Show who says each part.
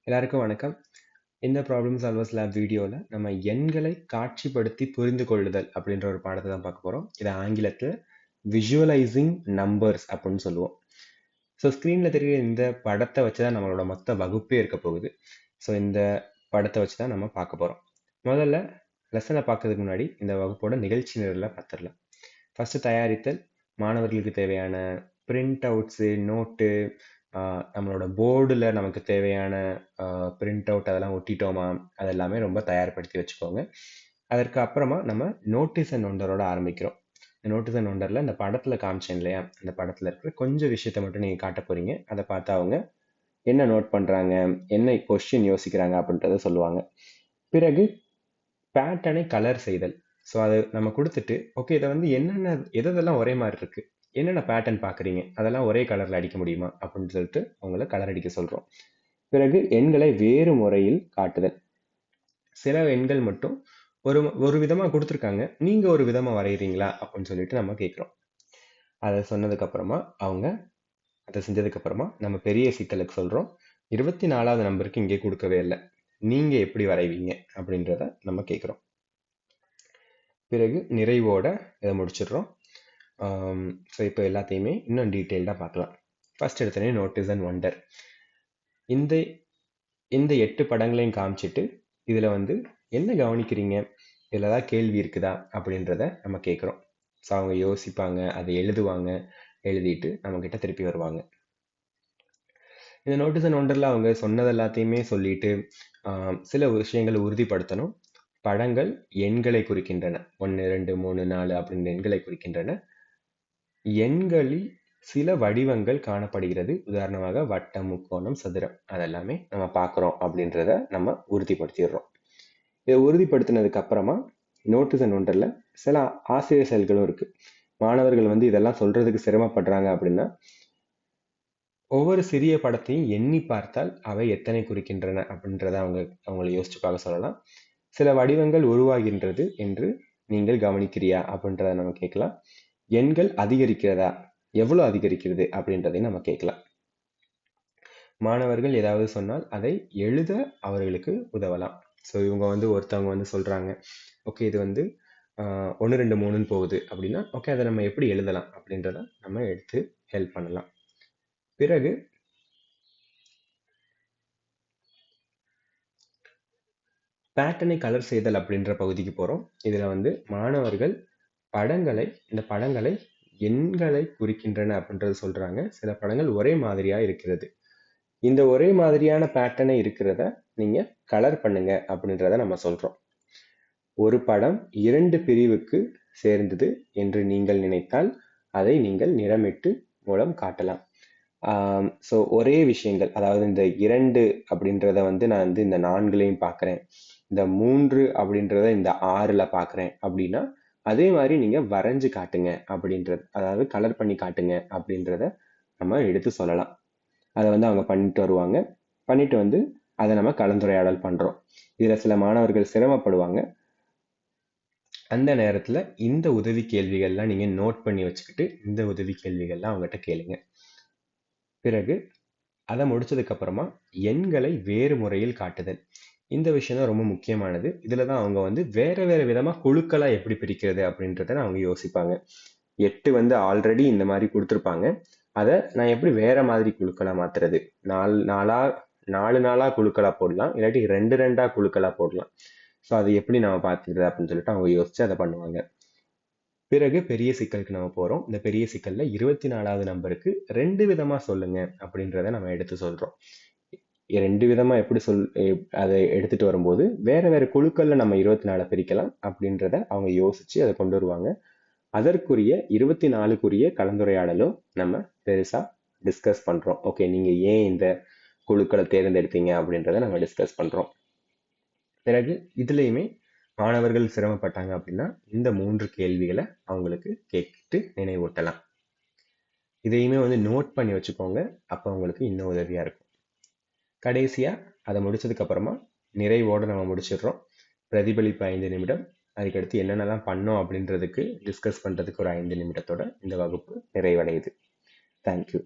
Speaker 1: எல்லாருக்கும் வணக்கம். இந்த ப்ராப்ளம் சால்வர்ஸ் லேப் வீடியோல நம்ம எண்களை காட்சிப்படுத்தி புரிந்து கொள்ளுதல் அப்படின்ற ஒரு பாடத்தை தான் பார்க்க போறோம். இதை ஆங்கிலத்துல விஷுவலைசிங் நம்பர்ஸ் அப்படின்னு சொல்லுவோம். ஸோ ஸ்க்ரீன்ல தெரியுற இந்த படத்தை வச்சு தான் நம்மளோட மொத்த வகுப்பே இருக்க போகுது. ஸோ இந்த படத்தை வச்சு தான் நம்ம பார்க்க போறோம். முதல்ல லெசனை பார்க்கறதுக்கு முன்னாடி இந்த வகுப்போட நிகழ்ச்சி நிரலை பார்த்துடலாம். ஃபர்ஸ்ட் தயாரித்தல், மாணவர்களுக்கு தேவையான பிரிண்ட் அவுட்ஸு, நோட்டு, நம்மளோட போர்டில் நமக்கு தேவையான பிரிண்ட் அவுட் அதெல்லாம் ஒட்டிட்டோமா, அதெல்லாமே ரொம்ப தயார்படுத்தி வச்சுக்கோங்க. அதற்கு அப்புறமா நம்ம நோட்டீஸ் அண்ட் ஒண்டரோட ஆரம்பிக்கிறோம். இந்த நோட்டீஸ் அண்ட் ஒண்டரில் இந்த படத்தில் காமிச்சேன் இல்லையா, அந்த படத்தில் இருக்கிற கொஞ்சம் விஷயத்தை மட்டும் நீங்கள் காட்ட போகிறீங்க. அதை பார்த்து அவங்க என்ன நோட் பண்ணுறாங்க, என்ன கொஸ்டின் யோசிக்கிறாங்க அப்படின்றத சொல்லுவாங்க. பிறகு பேட்டர்னை கலர் செய்தல். ஸோ அது நம்ம கொடுத்துட்டு, ஓகே இதை வந்து என்னென்ன எதெல்லாம் ஒரே மாதிரி இருக்கு, என்னென்ன பேட்டர்ன் பார்க்குறீங்க, அதெல்லாம் ஒரே கலரில் அடிக்க முடியுமா அப்படின்னு சொல்லிட்டு அவங்கள கலர் அடிக்க சொல்கிறோம். பிறகு எண்களை வேறு முறையில் காட்டுதல். சில எண்கள் மட்டும் ஒரு விதமாக கொடுத்துருக்காங்க, நீங்கள் ஒரு விதமாக வரைகிறீங்களா அப்படின்னு சொல்லிட்டு நம்ம கேட்குறோம். அதை சொன்னதுக்கப்புறமா அவங்க அதை செஞ்சதுக்கப்புறமா நம்ம பெரிய சிக்கலுக்கு சொல்கிறோம். 24வது நம்பருக்கு இங்கே கொடுக்கவே இல்லை, நீங்கள் எப்படி வரைவீங்க அப்படின்றத நம்ம கேட்குறோம். பிறகு நிறைவோட இதை முடிச்சிடுறோம். ஸோ இப்போ எல்லாத்தையுமே இன்னும் டீட்டெயில்டாக பார்க்கலாம். ஃபர்ஸ்ட் எடுத்தோடனே நோட்டீஸ் அண்ட் ஒண்டர். இந்த 8 படங்களையும் காமிச்சிட்டு இதில் வந்து என்ன கவனிக்கிறீங்க, இதில் ஏதாவது கேள்வி இருக்குதா அப்படின்றத நம்ம கேட்குறோம். ஸோ அவங்க யோசிப்பாங்க, அதை எழுதுவாங்க, எழுதிட்டு நம்மக்கிட்ட திருப்பி வருவாங்க. இந்த நோட்டீஸ் அண்ட் ஒண்டரில் அவங்க சொன்னது எல்லாத்தையுமே சொல்லிட்டு சில விஷயங்களை உறுதிப்படுத்தணும். படங்கள் எண்களை குறிக்கின்றன, 1 2 3 4 அப்படின்ற எண்களை குறிக்கின்றன. எண்களில் சில வடிவங்கள் காணப்படுகிறது, உதாரணமாக வட்டம், முக்கோணம், சதுரம், அதெல்லாமே நம்ம பார்க்குறோம் அப்படின்றத நம்ம உறுதிப்படுத்திடுறோம். இதை உறுதிப்படுத்தினதுக்கு அப்புறமா நோட்டீஸ் அண்ட் ஒண்டரில் சில ஆசிரியர் செயல்களும் இருக்கு. மாணவர்கள் வந்து இதெல்லாம் சொல்றதுக்கு சிரமப்படுறாங்க அப்படின்னா, ஒவ்வொரு சிறிய படத்தையும் எண்ணி பார்த்தால் அவை எத்தனை குறிக்கின்றன அப்படின்றத அவங்களை யோசிச்சு பார்க்க சொல்லலாம். சில வடிவங்கள் உருவாகின்றது என்று நீங்கள் கவனிக்கிறியா அப்படின்றத நம்ம கேட்கலாம். எண்கள் அதிகரிக்கிறதா, எவ்வளவு அதிகரிக்கிறது அப்படின்றதையும் நம்ம கேட்கலாம். மாணவர்கள் ஏதாவது சொன்னால் அதை எழுத அவர்களுக்கு உதவலாம். ஸோ இவங்க வந்து ஒருத்தவங்க வந்து சொல்றாங்க, ஓகே இது வந்து 1 2 3ன்னு போகுது அப்படின்னா, ஓகே அதை நம்ம எப்படி எழுதலாம் அப்படின்றத நம்ம எடுத்து ஹெல்ப் பண்ணலாம். பிறகு பேட்டர்னை கலர் செய்தல் அப்படின்ற பகுதிக்கு போகிறோம். இதில் வந்து மாணவர்கள் இந்த படங்களை எண்களை குறிக்கின்றன அப்படின்றது சொல்றாங்க. சில படங்கள் ஒரே மாதிரியா இருக்கிறது, இந்த ஒரே மாதிரியான பேட்டர்னை இருக்கிறத நீங்க கலர் பண்ணுங்க அப்படின்றத நம்ம சொல்றோம். ஒரு படம் 2 பிரிவுக்கு சேர்ந்தது என்று நீங்கள் நினைத்தால் அதை நீங்கள் நிறமிட்டு மூலம் காட்டலாம். ஸோ ஒரே விஷயங்கள், அதாவது இந்த 2 அப்படின்றத வந்து நான் வந்து இந்த 4லையும் பார்க்குறேன், இந்த 3 அப்படின்றத இந்த 6ல பார்க்குறேன் அப்படின்னா, அதே மாதிரி நீங்க வரைஞ்சு காட்டுங்க அப்படின்றது, அதாவது கலர் பண்ணி காட்டுங்க அப்படின்றத நம்ம எடுத்து சொல்லலாம். அதை வந்து அவங்க பண்ணிட்டு வருவாங்க. பண்ணிட்டு வந்து அதை நம்ம கலந்துரையாடல் பண்றோம். இதுல சில மாணவர்கள் சிரமப்படுவாங்க. அந்த நேரத்துல இந்த உதவி கேள்விகள்லாம் நீங்க நோட் பண்ணி வச்சுக்கிட்டு இந்த உதவி கேள்விகள்லாம் அவங்ககிட்ட கேளுங்க. பிறகு அதை முடிச்சதுக்கு அப்புறமா எண்களை வேறு முறையில் காட்டுதல். இந்த விஷயம் தான் ரொம்ப முக்கியமானது. இதுல தான் அவங்க வந்து வேற வேற விதமா குழுக்களா எப்படி பிரிக்கிறது அப்படின்றத அவங்க யோசிப்பாங்க. 8 வந்து ஆல்ரெடி இந்த மாதிரி கொடுத்துருப்பாங்க, அதை நான் எப்படி வேற மாதிரி குழுக்களா மாத்துறது, 4 நாளா குழுக்களா போடலாம், இல்லாட்டி 2 2 குழுக்களா போடலாம். ஸோ அது எப்படி நம்ம பார்த்துக்கிறது அப்படின்னு சொல்லிட்டு அவங்க யோசிச்சு அதை பண்ணுவாங்க. பிறகு பெரிய சிக்கலுக்கு நம்ம போறோம். இந்த பெரிய சிக்கல்ல 24வது நம்பருக்கு 2 விதமா சொல்லுங்க அப்படின்றத நம்ம எடுத்து சொல்றோம். 2 விதமா எப்படி அதை எடுத்துட்டு வரும்போது வேற வேற குழுக்கள்ல நம்ம 24 பிரிக்கலாம் அப்படின்றத அவங்க யோசிச்சு அதை கொண்டு வருவாங்க. அதற்குரிய 24க்குரிய கலந்துரையாடலும் நம்ம பெருசா டிஸ்கஸ் பண்றோம். ஓகே நீங்க ஏன் இந்த குழுக்களை தேர்ந்தெடுத்தீங்க அப்படின்றத நம்ம டிஸ்கஸ் பண்றோம். பிறகு இதுலயுமே மாணவர்கள் சிரமப்பட்டாங்க அப்படின்னா இந்த 3 கேள்விகளை அவங்களுக்கு கேட்டு நினைவூட்டலாம். இதையுமே வந்து நோட் பண்ணி வச்சுக்கோங்க, அப்போ உங்களுக்கு இன்னும் உதவியா இருக்கும். கடைசியா அதை முடிச்சதுக்கு அப்புறமா நிறைவோட நம்ம முடிச்சிடுறோம். பிரதிபலிப்பு 5 நிமிடம், அதுக்கடுத்து என்னென்னலாம் பண்ணோம் அப்படின்றதுக்கு டிஸ்கஸ் பண்றதுக்கு ஒரு 5 நிமிடத்தோட இந்த வகுப்பு நிறைவடையுது. தேங்க்யூ.